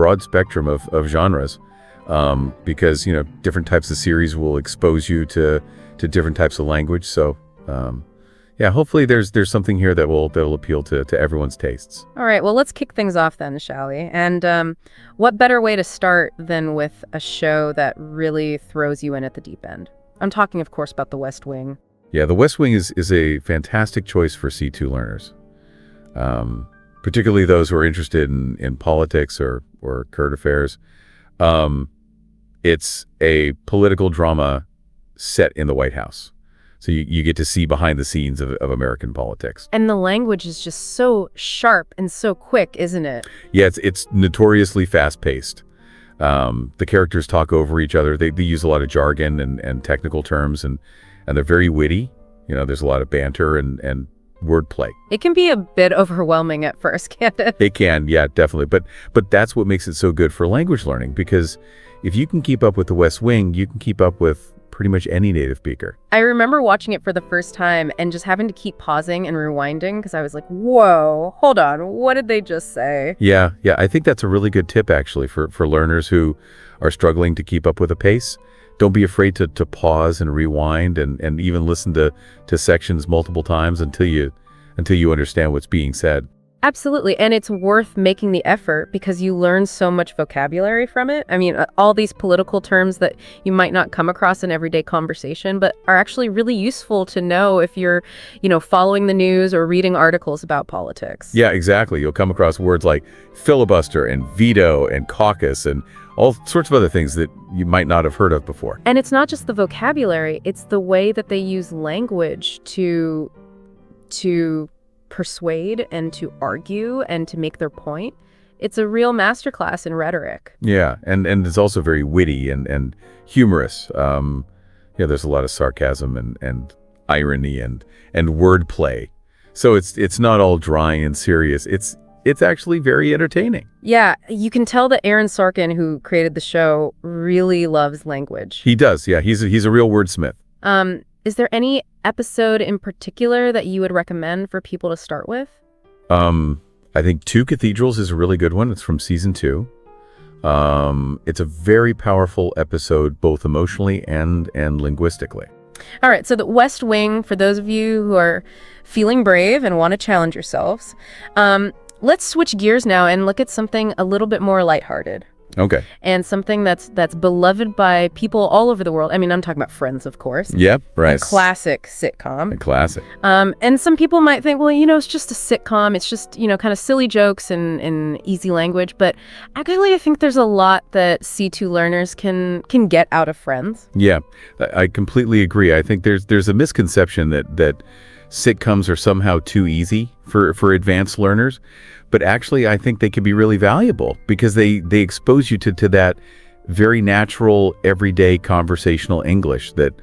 broad spectrum of genres, because, different types of series will expose you to different types of language. So, yeah, hopefully there's something here that'll appeal to everyone's tastes. All right, well, let's kick things off then, shall we? And what better way to start than with a show that really throws you in at the deep end? I'm talking, of course, about The West Wing. Yeah, The West Wing is a fantastic choice for C2 learners, particularly those who are interested in politics or current affairs. It's a political drama set in the White House. So you get to see behind the scenes of American politics. And the language is just so sharp and so quick, isn't it? Yeah, it's notoriously fast-paced. The characters talk over each other. They use a lot of jargon and technical terms, and they're very witty. There's a lot of banter and wordplay. It can be a bit overwhelming at first, can't it? It can, yeah, definitely. But that's what makes it so good for language learning, because if you can keep up with The West Wing, you can keep up with pretty much any native speaker. I remember watching it for the first time and just having to keep pausing and rewinding because I was like, whoa, hold on, what did they just say? Yeah, I think that's a really good tip, actually, for learners who are struggling to keep up with a pace. Don't be afraid to pause and rewind and even listen to sections multiple times until you understand what's being said. Absolutely. And it's worth making the effort because you learn so much vocabulary from it. I mean, all these political terms that you might not come across in everyday conversation, but are actually really useful to know if you're, following the news or reading articles about politics. Yeah, exactly. You'll come across words like filibuster and veto and caucus and all sorts of other things that you might not have heard of before. And it's not just the vocabulary, it's the way that they use language to persuade and to argue and to make their point. It's a real masterclass in rhetoric. Yeah, and it's also very witty and humorous. There's a lot of sarcasm and irony and wordplay. So it's not all dry and serious. It's actually very entertaining. Yeah, you can tell that Aaron Sorkin, who created the show, really loves language. He does, yeah. He's a real wordsmith. Is there any episode in particular that you would recommend for people to start with? I think Two Cathedrals is a really good one. It's from season 2. It's a very powerful episode, both emotionally and linguistically. All right, so The West Wing, for those of you who are feeling brave and want to challenge yourselves, let's switch gears now and look at something a little bit more lighthearted. Okay. And something that's beloved by people all over the world. I mean, I'm talking about Friends, of course. Yep, right. A classic sitcom. A classic. And some people might think, well, it's just a sitcom. It's just, kind of silly jokes and easy language. But actually, I think there's a lot that C2 learners can get out of Friends. Yeah, I completely agree. I think there's a misconception that sitcoms are somehow too easy for advanced learners. But actually, I think they can be really valuable because they expose you to that very natural, everyday conversational English that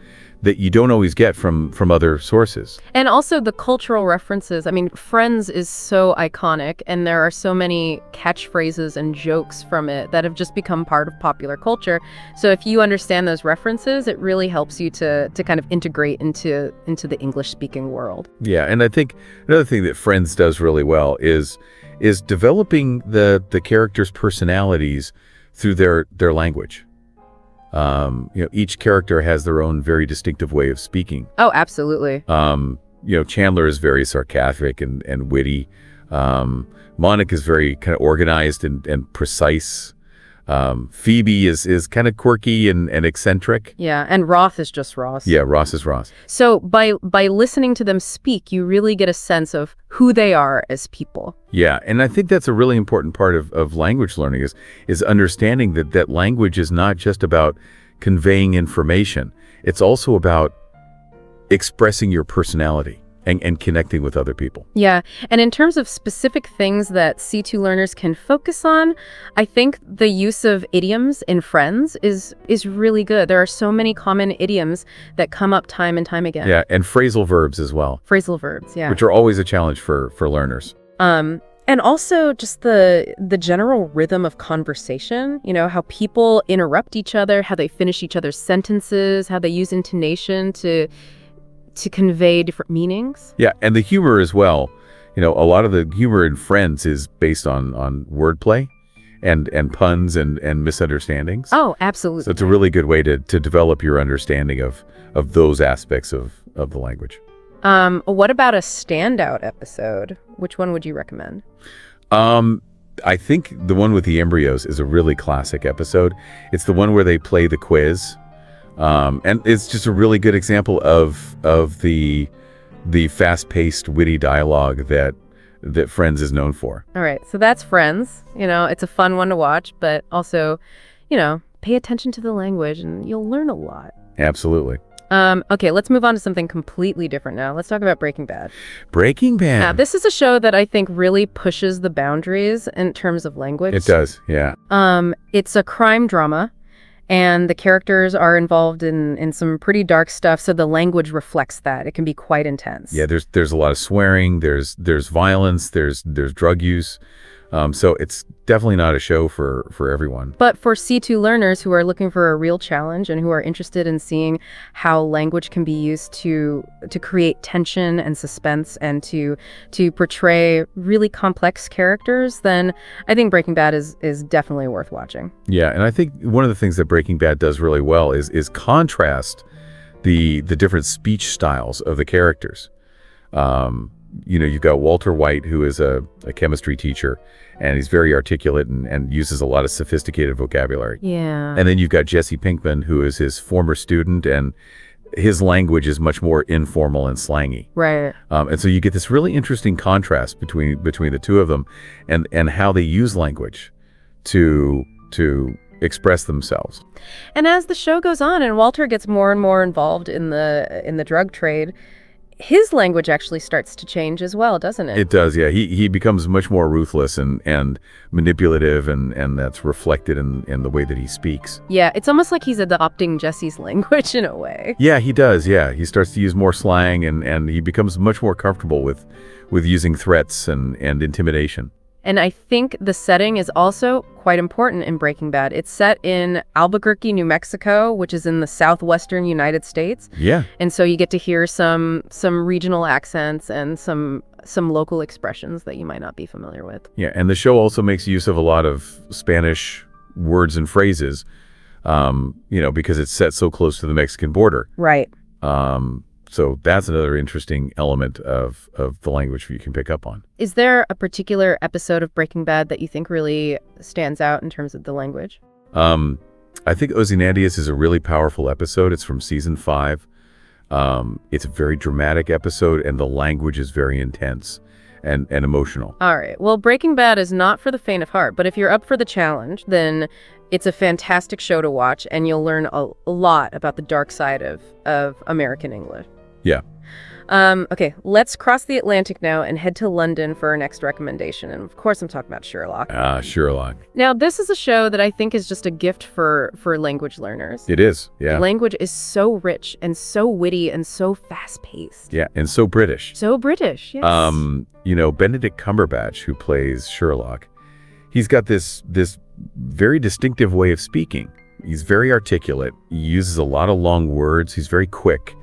you don't always get from other sources. And also the cultural references. I mean, Friends is so iconic, and there are so many catchphrases and jokes from it that have just become part of popular culture. So if you understand those references, it really helps you to kind of integrate into the English-speaking world. Yeah, and I think another thing that Friends does really well is developing the characters' personalities through their language. Each character has their own very distinctive way of speaking. Oh, absolutely. Chandler is very sarcastic and witty. Monica is very kind of organized and precise. Phoebe is kind of quirky and eccentric. Yeah, and Ross is just Ross. Yeah, Ross is Ross. So by listening to them speak, you really get a sense of who they are as people. Yeah, and I think that's a really important part of language learning is understanding that language is not just about conveying information. It's also about expressing your personality and connecting with other people. Yeah, and in terms of specific things that C2 learners can focus on, I think the use of idioms in Friends is really good. There are so many common idioms that come up time and time again. Yeah, and phrasal verbs as well. Phrasal verbs, yeah. Which are always a challenge for learners. And also just the general rhythm of conversation, how people interrupt each other, how they finish each other's sentences, how they use intonation to convey different meanings. Yeah, and the humor as well. A lot of the humor in Friends is based on wordplay, and puns and misunderstandings. Oh, absolutely. So it's a really good way to develop your understanding of those aspects of the language. What about a standout episode? Which one would you recommend? I think the one with the embryos is a really classic episode. It's the one where they play the quiz. And it's just a really good example of the fast-paced, witty dialogue that Friends is known for. All right, so that's Friends. It's a fun one to watch, but also, pay attention to the language and you'll learn a lot. Absolutely. Okay, let's move on to something completely different now. Let's talk about Breaking Bad. Breaking Bad. Now, this is a show that I think really pushes the boundaries in terms of language. It does, yeah. It's a crime drama, and the characters are involved in some pretty dark stuff, so the language reflects that. It can be quite intense. Yeah, there's a lot of swearing, there's violence, there's drug use. So it's definitely not a show for everyone. But for C2 learners who are looking for a real challenge and who are interested in seeing how language can be used to create tension and suspense and to portray really complex characters, then I think Breaking Bad is definitely worth watching. Yeah, and I think one of the things that Breaking Bad does really well is contrast the different speech styles of the characters. You've got Walter White, who is a chemistry teacher, and he's very articulate and uses a lot of sophisticated vocabulary. Yeah. And then you've got Jesse Pinkman, who is his former student, and his language is much more informal and slangy. Right. And so you get this really interesting contrast between the two of them and how they use language to express themselves. And as the show goes on and Walter gets more and more involved in the drug trade, his language actually starts to change as well, doesn't it? It does, yeah. He becomes much more ruthless and manipulative, and that's reflected in the way that he speaks. Yeah, it's almost like he's adopting Jesse's language in a way. Yeah, he does, yeah. He starts to use more slang, and he becomes much more comfortable with using threats and intimidation. And I think the setting is also quite important in Breaking Bad. It's set in Albuquerque, New Mexico, which is in the southwestern United States. Yeah. And so you get to hear some regional accents and some local expressions that you might not be familiar with. Yeah, and the show also makes use of a lot of Spanish words and phrases, because it's set so close to the Mexican border. Right. So that's another interesting element of the language you can pick up on. Is there a particular episode of Breaking Bad that you think really stands out in terms of the language? I think Ozymandias is a really powerful episode. It's from season 5. It's a very dramatic episode, and the language is very intense and emotional. All right. Well, Breaking Bad is not for the faint of heart, but if you're up for the challenge, then it's a fantastic show to watch, and you'll learn a lot about the dark side of American English. Yeah. Okay, let's cross the Atlantic now and head to London for our next recommendation. And of course, I'm talking about Sherlock. Sherlock. Now, this is a show that I think is just a gift for language learners. It is, yeah. The language is so rich and so witty and so fast-paced. Yeah, and so British. So British, yes. Benedict Cumberbatch, who plays Sherlock, he's got this very distinctive way of speaking. He's very articulate. He uses a lot of long words. He's very quick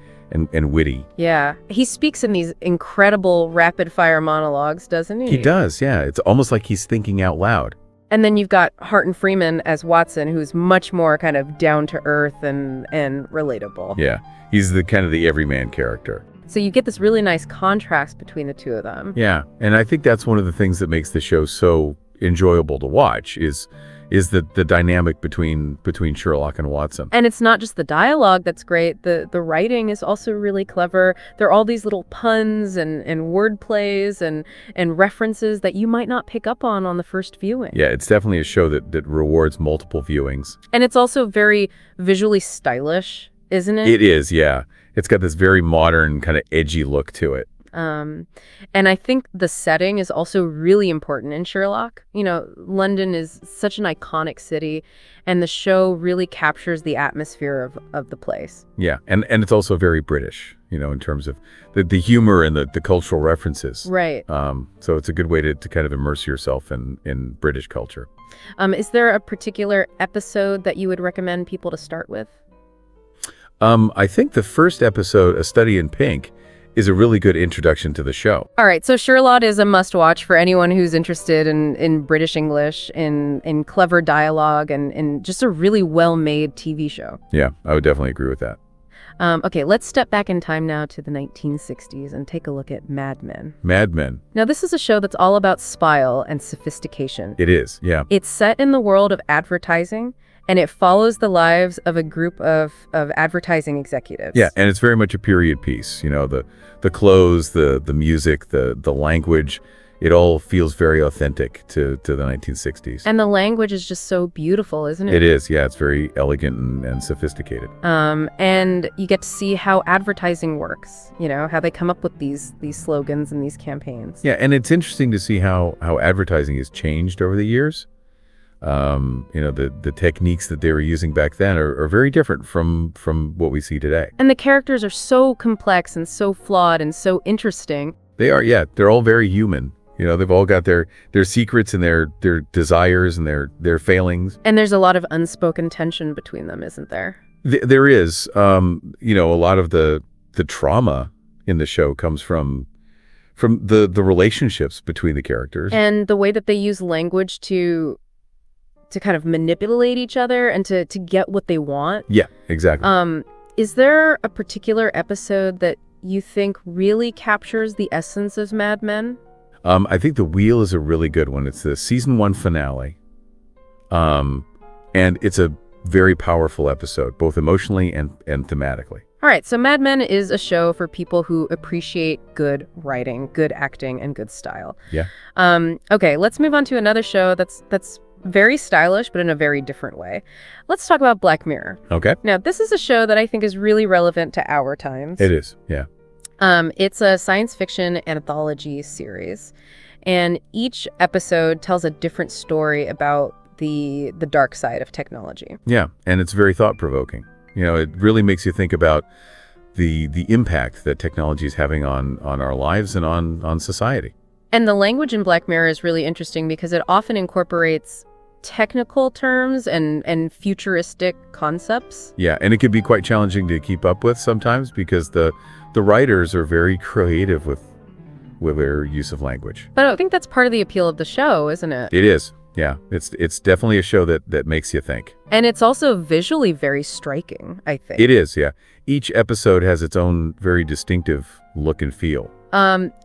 and witty. Yeah. He speaks in these incredible rapid-fire monologues, doesn't he? He does, yeah. It's almost like he's thinking out loud. And then you've got Martin Freeman as Watson, who's much more kind of down-to-earth and relatable. Yeah. He's the kind of the everyman character. So you get this really nice contrast between the two of them. Yeah. And I think that's one of the things that makes the show so enjoyable to watch is the dynamic between Sherlock and Watson. And it's not just the dialogue that's great. The writing is also really clever. There are all these little puns and word plays and references that you might not pick up on the first viewing. Yeah, it's definitely a show that rewards multiple viewings. And it's also very visually stylish, isn't it? It is, yeah. It's got this very modern, kind of edgy look to it. And I think the setting is also really important in Sherlock. London is such an iconic city, and the show really captures the atmosphere of the place. Yeah, and it's also very British, in terms of the humor and the cultural references. Right. So it's a good way to kind of immerse yourself in British culture. Is there a particular episode that you would recommend people to start with? I think the first episode, A Study in Pink, is a really good introduction to the show. All right, so Sherlock is a must-watch for anyone who's interested in British English, in clever dialogue, and in just a really well-made TV show. Yeah, I would definitely agree with that. Okay, let's step back in time now to the 1960s and take a look at Mad Men. Mad Men. Now, this is a show that's all about style and sophistication. It is, yeah. It's set in the world of advertising, and it follows the lives of a group of advertising executives. Yeah, and it's very much a period piece. You know, the clothes, the music, the language, it all feels very authentic to the 1960s. And the language is just so beautiful, isn't it? It is, yeah. It's very elegant and sophisticated. And you get to see how advertising works, you know, how they come up with these slogans and these campaigns. Yeah, and it's interesting to see how advertising has changed over the years. You know, the techniques that they were using back then are very different from what we see today. And the characters are so complex and so flawed and so interesting. They are, yeah. They're all very human. You know, they've all got their secrets and their desires and their failings. And there's a lot of unspoken tension between them, isn't there? There is. You know, a lot of the trauma in the show comes from the relationships between the characters. And the way that they use language to kind of manipulate each other and to get what they want. Yeah, exactly. Is there a particular episode that you think really captures the essence of Mad Men? I think The Wheel is a really good one. It's the season 1 finale. And it's a very powerful episode, both emotionally and thematically. All right, so Mad Men is a show for people who appreciate good writing, good acting, and good style. Yeah. Okay, let's move on to another show that's very stylish, but in a very different way. Let's talk about Black Mirror. Okay. Now, this is a show that I think is really relevant to our times. It is, yeah. It's a science fiction anthology series, and each episode tells a different story about the dark side of technology. Yeah, and it's very thought-provoking. You know, it really makes you think about the impact that technology is having on our lives and on society. And the language in Black Mirror is really interesting because it often incorporates technical terms and futuristic concepts. Yeah, and it can be quite challenging to keep up with sometimes because the writers are very creative with their use of language. But I think that's part of the appeal of the show, isn't it? It is. Yeah, it's definitely a show that makes you think. And it's also visually very striking, I think. It is, yeah. Each episode has its own very distinctive look and feel.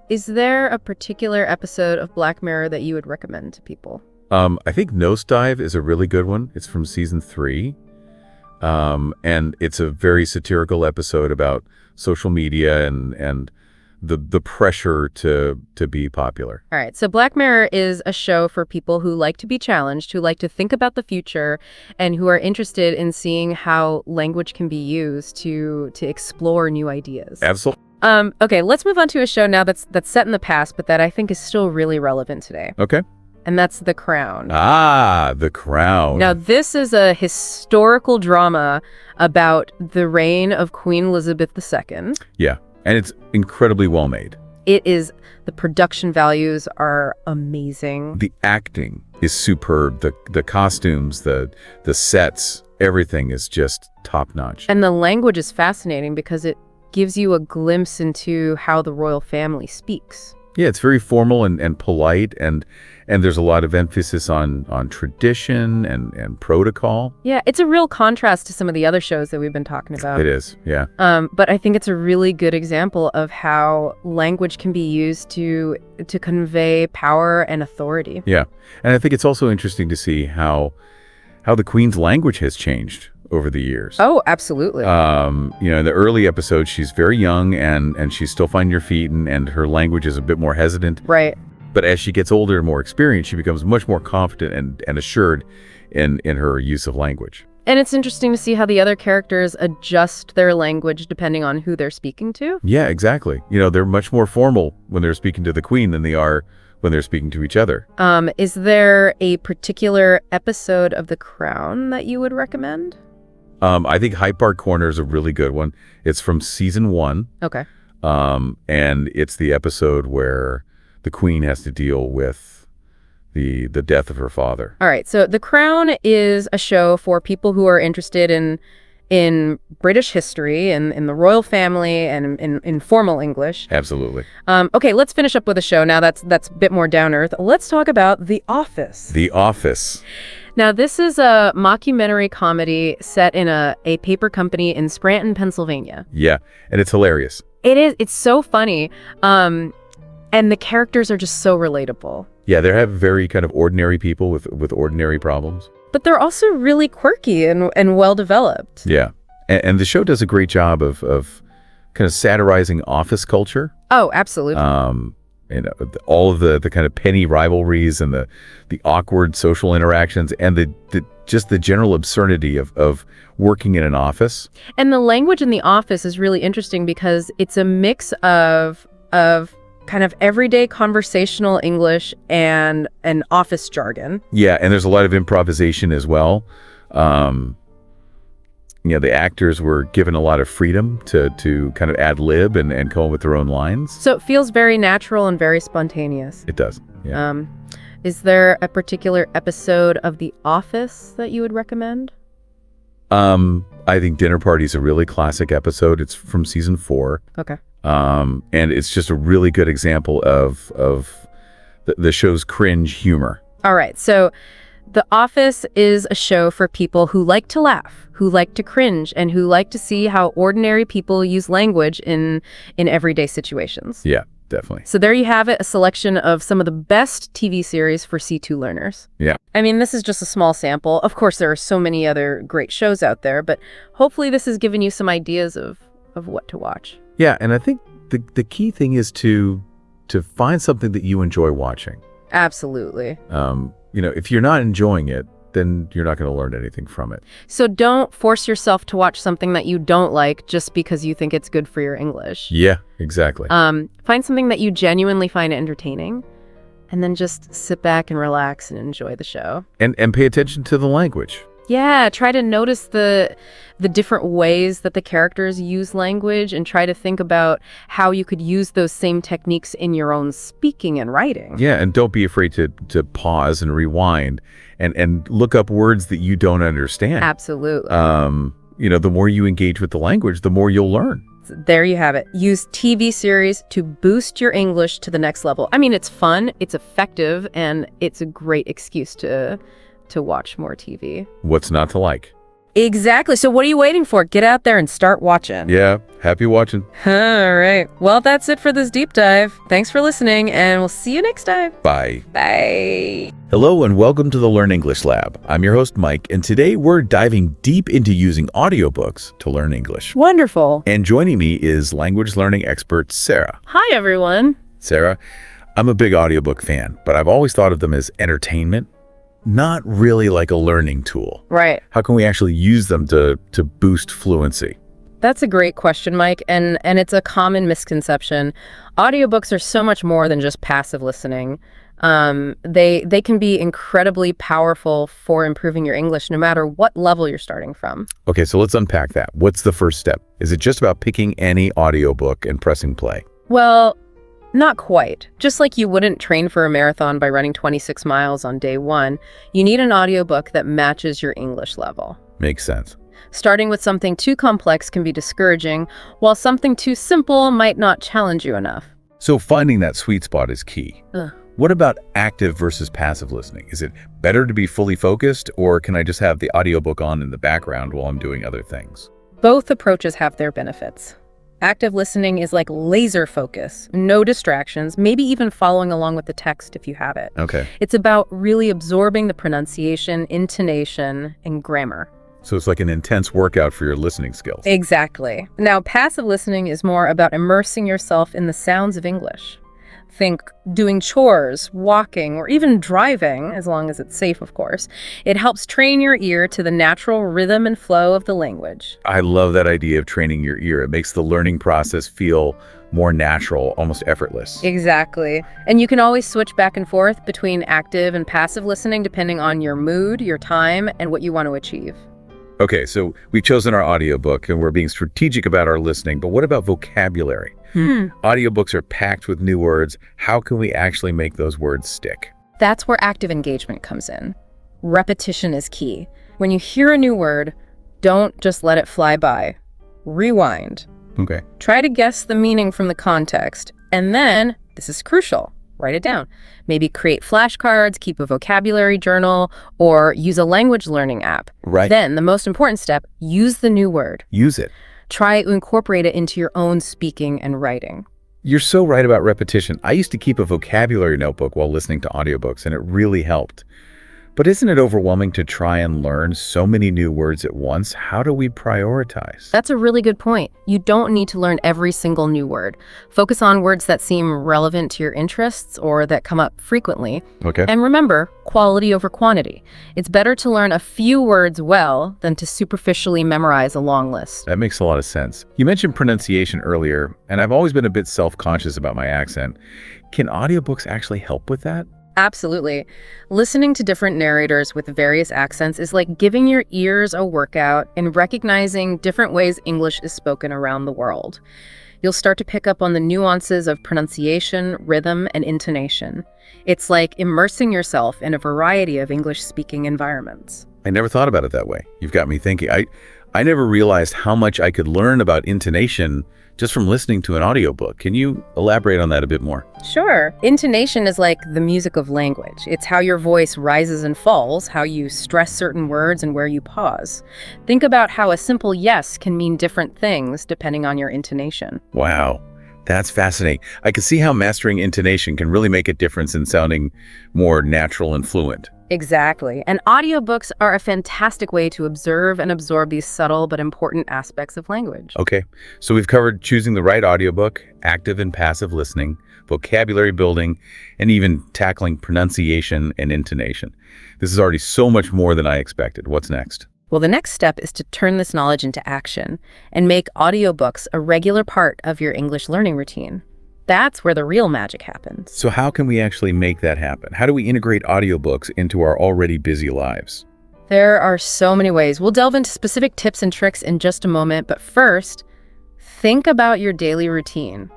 Is there a particular episode of Black Mirror that you would recommend to people? I think Nosedive is a really good one. It's from season 3. And it's a very satirical episode about social media and the pressure to be popular. All right. So Black Mirror is a show for people who like to be challenged, who like to think about the future, and who are interested in seeing how language can be used to explore new ideas. Absolutely. Okay, let's move on to a show now that's set in the past, but that I think is still really relevant today. Okay. And that's The Crown. Ah, The Crown. Now, this is a historical drama about the reign of Queen Elizabeth II. Yeah, and it's incredibly well made. It is. The production values are amazing. The acting is superb. The costumes, the sets, everything is just top notch. And the language is fascinating because it gives you a glimpse into how the royal family speaks. Yeah, it's very formal and polite, and there's a lot of emphasis on tradition and protocol. Yeah, it's a real contrast to some of the other shows that we've been talking about. It is, yeah. But I think it's a really good example of how language can be used to convey power and authority. Yeah, and I think it's also interesting to see how the Queen's language has changed over the years. Oh, absolutely. You know, in the early episodes, she's very young and she's still finding her feet and her language is a bit more hesitant. Right. But as she gets older and more experienced, she becomes much more confident and assured in her use of language. And it's interesting to see how the other characters adjust their language depending on who they're speaking to. Yeah, exactly. You know, they're much more formal when they're speaking to the Queen than they are when they're speaking to each other. Is there a particular episode of The Crown that you would recommend? I think Hyde Park Corner is a really good one. It's from season 1. Okay. And it's the episode where the Queen has to deal with the death of her father. All right. So The Crown is a show for people who are interested in in British history, and in the royal family, and in formal English. Absolutely. Okay, let's finish up with a show now that's a bit more down earth. Let's talk about The Office. The Office. Now, this is a mockumentary comedy set in a paper company in Scranton, Pennsylvania. Yeah, and it's hilarious. It is. It's so funny. And the characters are just so relatable. Yeah, they have very kind of ordinary people with ordinary problems. But they're also really quirky and well-developed. Yeah, and the show does a great job of kind of satirizing office culture. Oh, absolutely. All of the kind of penny rivalries and the awkward social interactions and the just the general absurdity of working in an office. And the language in The Office is really interesting because it's a mix of kind of everyday conversational English and an office jargon. Yeah, and there's a lot of improvisation as well. The actors were given a lot of freedom to kind of ad lib and come up with their own lines. So it feels very natural and very spontaneous. It does. Yeah. Is there a particular episode of The Office that you would recommend? I think Dinner Party is a really classic episode. It's from season 4. Okay. And it's just a really good example of the show's cringe humor. All right. So The Office is a show for people who like to laugh, who like to cringe, and who like to see how ordinary people use language in everyday situations. Yeah, definitely. So there you have it, a selection of some of the best TV series for C2 learners. Yeah. I mean, this is just a small sample. Of course, there are so many other great shows out there, but hopefully this has given you some ideas of what to watch. Yeah, and I think the key thing is to find something that you enjoy watching. Absolutely. If you're not enjoying it, then you're not going to learn anything from it. So don't force yourself to watch something that you don't like just because you think it's good for your English. Yeah, exactly. Find something that you genuinely find entertaining, and then just sit back and relax and enjoy the show. And pay attention to the language. Yeah, try to notice the different ways that the characters use language, and try to think about how you could use those same techniques in your own speaking and writing. Yeah, and don't be afraid to pause and rewind and look up words that you don't understand. Absolutely. The more you engage with the language, the more you'll learn. There you have it. Use TV series to boost your English to the next level. I mean, it's fun, it's effective, and it's a great excuse to watch more TV. What's not to like? Exactly. So what are you waiting for? Get out there and start watching. Yeah, happy watching. All right. Well, that's it for this deep dive. Thanks for listening, and we'll see you next time. Bye. Bye. Hello and welcome to the Learn English Lab. I'm your host, Mike, and today we're diving deep into using audiobooks to learn English. Wonderful. And joining me is language learning expert Sarah. Hi, everyone. Sarah, I'm a big audiobook fan, but I've always thought of them as entertainment, not really like a learning tool. Right. How can we actually use them to boost fluency? That's a great question, Mike, and it's a common misconception. Audiobooks are so much more than just passive listening. They can be incredibly powerful for improving your English no matter what level you're starting from. Okay, so let's unpack that. What's the first step? Is it just about picking any audiobook and pressing play? Well, not quite. Just like you wouldn't train for a marathon by running 26 miles on day 1, you need an audiobook that matches your English level. Makes sense. Starting with something too complex can be discouraging, while something too simple might not challenge you enough. So finding that sweet spot is key. What about active versus passive listening? Is it better to be fully focused, or can I just have the audiobook on in the background while I'm doing other things? Both approaches have their benefits. Active listening is like laser focus, no distractions, maybe even following along with the text if you have it. Okay. It's about really absorbing the pronunciation, intonation, and grammar. So it's like an intense workout for your listening skills. Exactly. Now, passive listening is more about immersing yourself in the sounds of English. Think doing chores, walking, or even driving, as long as it's safe, of course. It helps train your ear to the natural rhythm and flow of the language. I love that idea of training your ear. It makes the learning process feel more natural, almost effortless. Exactly. And you can always switch back and forth between active and passive listening depending on your mood, your time, and what you want to achieve. Okay, so we've chosen our audiobook and we're being strategic about our listening, but what about vocabulary? Audiobooks are packed with new words. How can we actually make those words stick? That's where active engagement comes in. Repetition is key. When you hear a new word, Don't just let it fly by. Rewind. Okay. Try to guess the meaning from the context. And then, this is crucial, write it down. Maybe create flashcards, keep a vocabulary journal, or use a language learning app. Right. Then, the most important step, use the new word. Use it. Try to incorporate it into your own speaking and writing. You're so right about repetition. I used to keep a vocabulary notebook while listening to audiobooks, and it really helped. But isn't it overwhelming to try and learn so many new words at once? How do we prioritize? That's a really good point. You don't need to learn every single new word. Focus on words that seem relevant to your interests or that come up frequently. Okay. And remember, quality over quantity. It's better to learn a few words well than to superficially memorize a long list. That makes a lot of sense. You mentioned pronunciation earlier, and I've always been a bit self-conscious about my accent. Can audiobooks actually help with that? Absolutely. Listening to different narrators with various accents is like giving your ears a workout and recognizing different ways English is spoken around the world. You'll start to pick up on the nuances of pronunciation, rhythm, and intonation. It's like immersing yourself in a variety of English-speaking environments. I never thought about it that way. You've got me thinking. I never realized how much I could learn about intonation just from listening to an audiobook. Can you elaborate on that a bit more? Sure. Intonation is like the music of language. It's how your voice rises and falls, how you stress certain words, and where you pause. Think about how a simple yes can mean different things depending on your intonation. Wow, that's fascinating. I can see how mastering intonation can really make a difference in sounding more natural and fluent. Exactly. And audiobooks are a fantastic way to observe and absorb these subtle but important aspects of language. Okay, so we've covered choosing the right audiobook, active and passive listening, vocabulary building, and even tackling pronunciation and intonation. This is already so much more than I expected. What's next? Well, the next step is to turn this knowledge into action and make audiobooks a regular part of your English learning routine. That's where the real magic happens. So how can we actually make that happen? How do we integrate audiobooks into our already busy lives? There are so many ways. We'll delve into specific tips and tricks in just a moment, but first, think about your daily routine.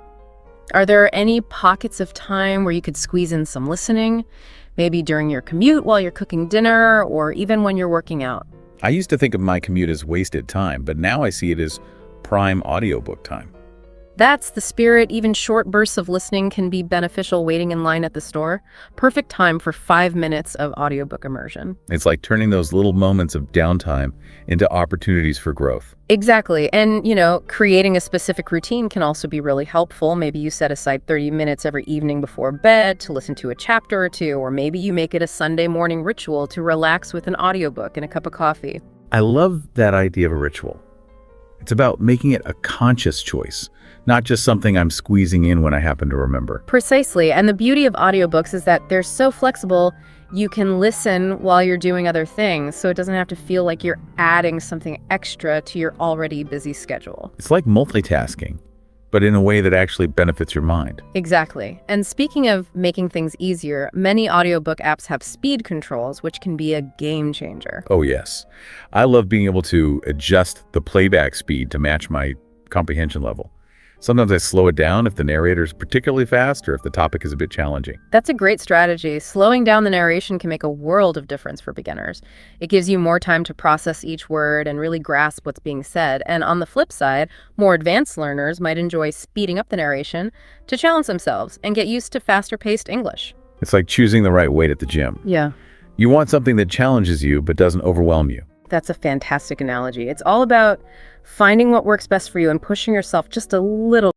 Are there any pockets of time where you could squeeze in some listening? Maybe during your commute while you're cooking dinner, or even when you're working out? I used to think of my commute as wasted time, but now I see it as prime audiobook time. That's the spirit. Even short bursts of listening can be beneficial waiting in line at the store. Perfect time for 5 minutes of audiobook immersion. It's like turning those little moments of downtime into opportunities for growth. Exactly. And, creating a specific routine can also be really helpful. Maybe you set aside 30 minutes every evening before bed to listen to a chapter or two, or maybe you make it a Sunday morning ritual to relax with an audiobook and a cup of coffee. I love that idea of a ritual. It's about making it a conscious choice, not just something I'm squeezing in when I happen to remember. Precisely. And the beauty of audiobooks is that they're so flexible. You can listen while you're doing other things, so it doesn't have to feel like you're adding something extra to your already busy schedule. It's like multitasking, but in a way that actually benefits your mind. Exactly. And speaking of making things easier, many audiobook apps have speed controls, which can be a game changer. Oh yes. I love being able to adjust the playback speed to match my comprehension level. Sometimes I slow it down if the narrator is particularly fast or if the topic is a bit challenging. That's a great strategy. Slowing down the narration can make a world of difference for beginners. It gives you more time to process each word and really grasp what's being said. And on the flip side, more advanced learners might enjoy speeding up the narration to challenge themselves and get used to faster-paced English. It's like choosing the right weight at the gym. Yeah. You want something that challenges you but doesn't overwhelm you. That's a fantastic analogy. It's all about finding what works best for you and pushing yourself just a little